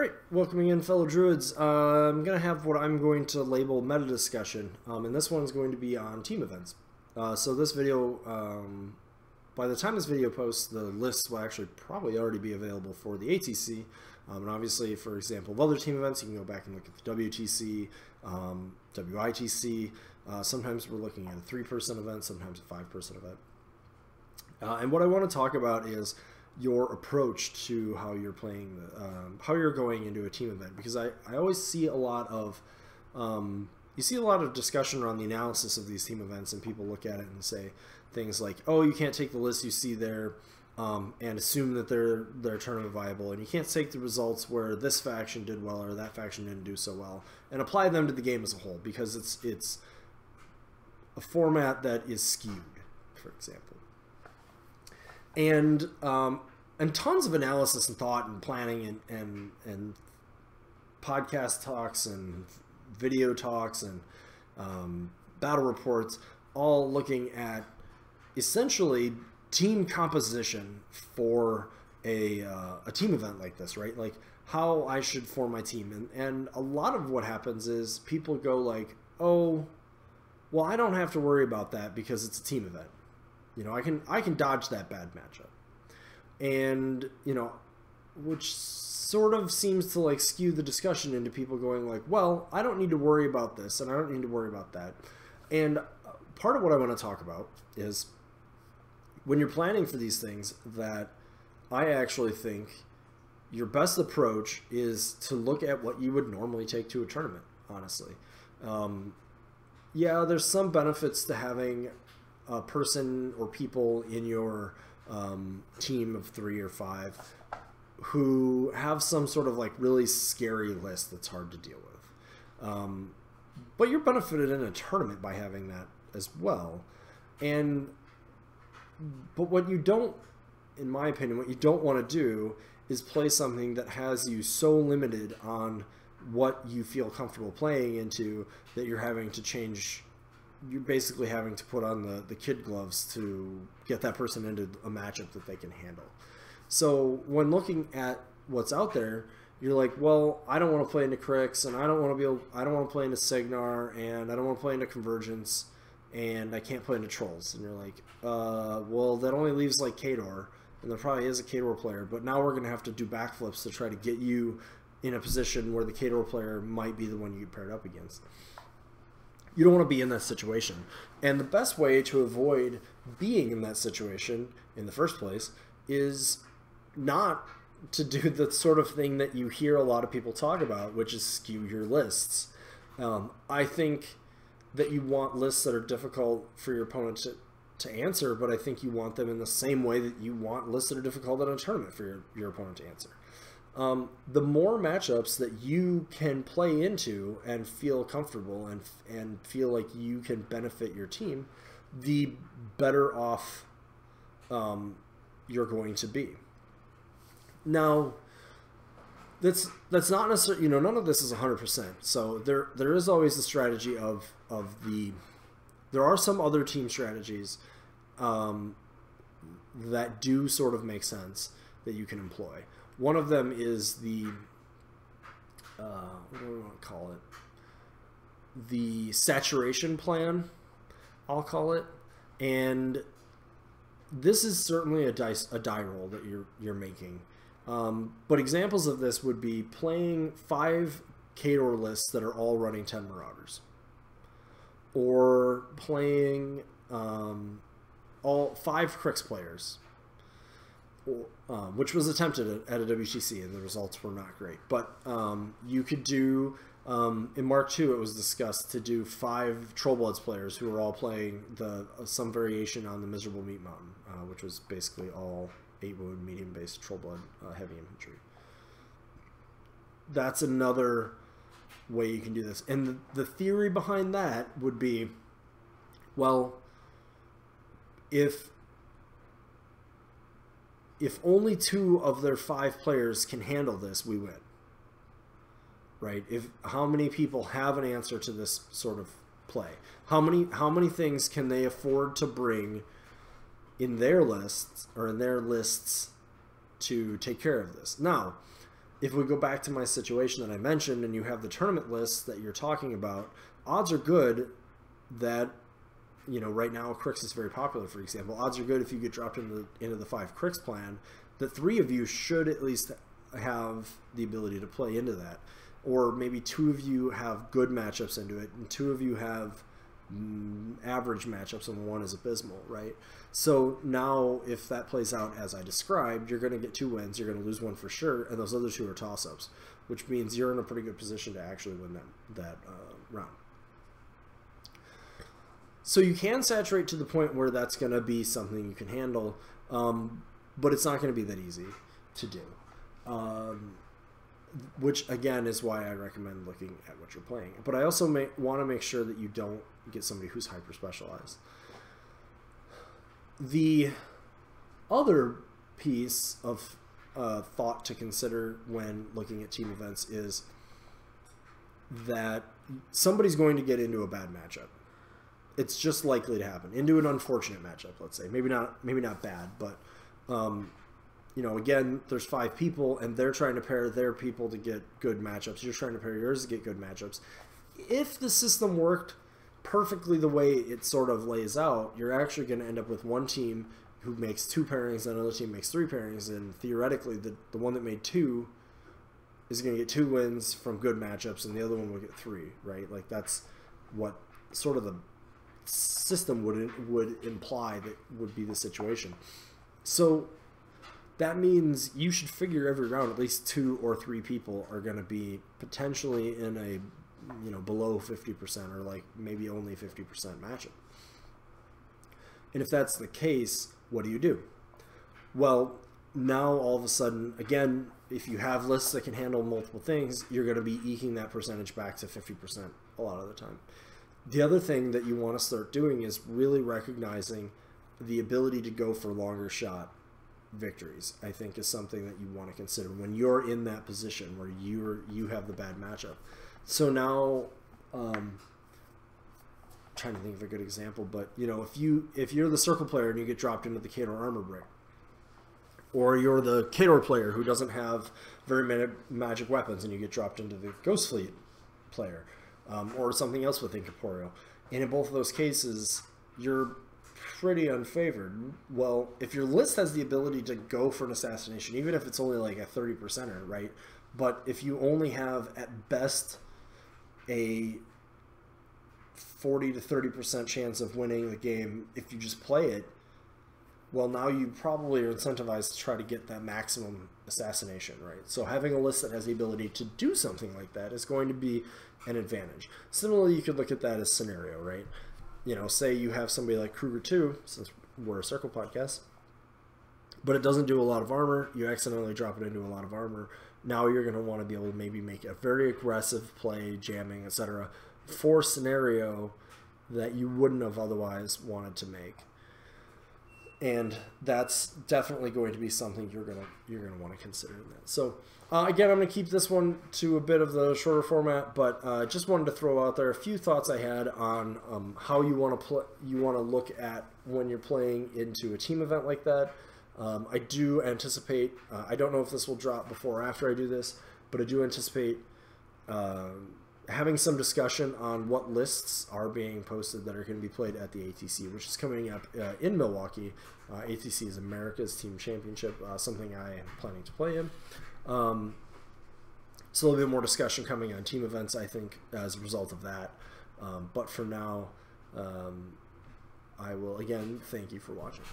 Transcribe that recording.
Alright, welcoming in fellow druids. I'm going to have what I'm going to label meta discussion, and this one's going to be on team events. So this video, by the time this video posts, the lists will actually probably already be available for the ATC, and obviously, for example, of other team events, you can go back and look at the WTC, WITC. Sometimes we're looking at a 3-person event, sometimes a 5-person event. And what I want to talk about is your approach to how you're playing, how you're going into a team event, because I always see a lot of, you see a lot of discussion around the analysis of these team events, and people look at it and say things like, oh, you can't take the list you see there and assume that they're tournament viable, and you can't take the results where this faction did well or that faction didn't do so well and apply them to the game as a whole, because it's a format that is skewed, for example. And tons of analysis and thought and planning and podcast talks and video talks and battle reports, all looking at essentially team composition for a team event like this, right? Like how I should form my team. And a lot of what happens is people go like, oh, well, I don't have to worry about that because it's a team event. You know, I can dodge that bad matchup. And, you know, which sort of seems to like skew the discussion into people going like, well, I don't need to worry about this and I don't need to worry about that. And part of what I want to talk about is when you're planning for these things, that I actually think your best approach is to look at what you would normally take to a tournament, honestly. Yeah, there's some benefits to having a person or people in your team of 3 or 5 who have some sort of like really scary list that's hard to deal with. But you're benefited in a tournament by having that as well. But what you don't, in my opinion, what you don't want to do is play something that has you so limited on what you feel comfortable playing into that you're having to change. You're basically having to put on the kid gloves to get that person into a matchup that they can handle. So when looking at what's out there, you're like, well, I don't want to play into Crix, and I don't want to play into Signar, and I don't want to play into Convergence, and I can't play into Trolls. And you're like, well, that only leaves like Khador, and there probably is a Khador player, but now we're going to have to do backflips to try to get you in a position where the Khador player might be the one you get paired up against. You don't want to be in that situation. And the best way to avoid being in that situation in the first place is not to do the sort of thing that you hear a lot of people talk about, which is skew your lists. I think that you want lists that are difficult for your opponent to answer, but I think you want them in the same way that you want lists that are difficult in a tournament for your opponent to answer. The more matchups that you can play into and feel comfortable and feel like you can benefit your team, the better off you're going to be. Now, that's not necessarily, you know, none of this is 100%. So there is always the strategy of there are some other team strategies that do sort of make sense that you can employ. One of them is the, what do we want to call it? The saturation plan, I'll call it. And this is certainly a die roll that you're making. But examples of this would be playing 5 Khador lists that are all running 10 Marauders. Or playing all 5 Crix players. Which was attempted at a WTC, and the results were not great. But you could do, in Mark II, it was discussed to do 5 Trollbloods players who were all playing some variation on the Miserable Meat Mountain, which was basically all 8-wound, medium-based Trollblood heavy infantry. That's another way you can do this. And the theory behind that would be, well, if only 2 of their 5 players can handle this, we win. Right? How many people have an answer to this sort of play? How many things can they afford to bring in their lists or in their lists to take care of this? Now, if we go back to my situation that I mentioned, and you have the tournament lists that you're talking about, odds are good that, you know, right now Crix is very popular, for example. Odds are good if you get dropped into the 5 Crix plan, that 3 of you should at least have the ability to play into that. Or maybe 2 of you have good matchups into it, and 2 of you have average matchups, and 1 is abysmal, right? So now if that plays out as I described, you're going to get 2 wins, you're going to lose 1 for sure, and those other 2 are toss-ups, which means you're in a pretty good position to actually win that round. So you can saturate to the point where that's going to be something you can handle, but it's not going to be that easy to do. Which, again, is why I recommend looking at what you're playing. But I also want to make sure that you don't get somebody who's hyper-specialized. The other piece of thought to consider when looking at team events is that somebody's going to get into a bad matchup. It's just likely to happen. Into an unfortunate matchup, let's say. Maybe not bad, but you know, again, there's 5 people, and they're trying to pair their people to get good matchups. You're trying to pair yours to get good matchups. If the system worked perfectly the way it sort of lays out, you're actually going to end up with one team who makes 2 pairings, and another team makes 3 pairings, and theoretically, the one that made 2 is going to get 2 wins from good matchups, and the other one will get 3, right? Like, that's what sort of the system would imply that would be the situation. So that means you should figure every round at least 2 or 3 people are going to be potentially in a, you know, below 50% or like maybe only 50% matchup. And if that's the case, what do? Well, now all of a sudden, again, if you have lists that can handle multiple things, you're going to be eking that percentage back to 50% a lot of the time. The other thing that you want to start doing is really recognizing the ability to go for longer shot victories. I think is something that you want to consider when you're in that position where you have the bad matchup. So now, trying to think of a good example, but you know, if you're the circle player and you get dropped into the Khador armor brick, or you're the Khador player who doesn't have very many magic weapons and you get dropped into the Ghost Fleet player, or something else with Incorporeal, and in both of those cases you're pretty unfavored. Well, if your list has the ability to go for an assassination, even if it's only like a 30%er, right? But if you only have at best a 40 to 30% chance of winning the game if you just play it, well, now you probably are incentivized to try to get that maximum assassination, right? So having a list that has the ability to do something like that is going to be an advantage. Similarly, you could look at that as scenario, right? You know, say you have somebody like Kruger 2, since we're a Circle podcast, but it doesn't do a lot of armor. You accidentally drop it into a lot of armor. Now you're going to want to be able to maybe make a very aggressive play, jamming, etc., for scenario that you wouldn't have otherwise wanted to make. And that's definitely going to be something you're gonna want to consider in that. So again, I'm going to keep this one to a bit of the shorter format, but just wanted to throw out there a few thoughts I had on how you want to look at when you're playing into a team event like that. I do anticipate, I don't know if this will drop before or after I do this, but I do anticipate having some discussion on what lists are being posted that are going to be played at the ATC, which is coming up in Milwaukee. ATC is America's Team Championship, something I am planning to play in. So a little bit more discussion coming on team events, I think, as a result of that. But for now, I will, again, thank you for watching.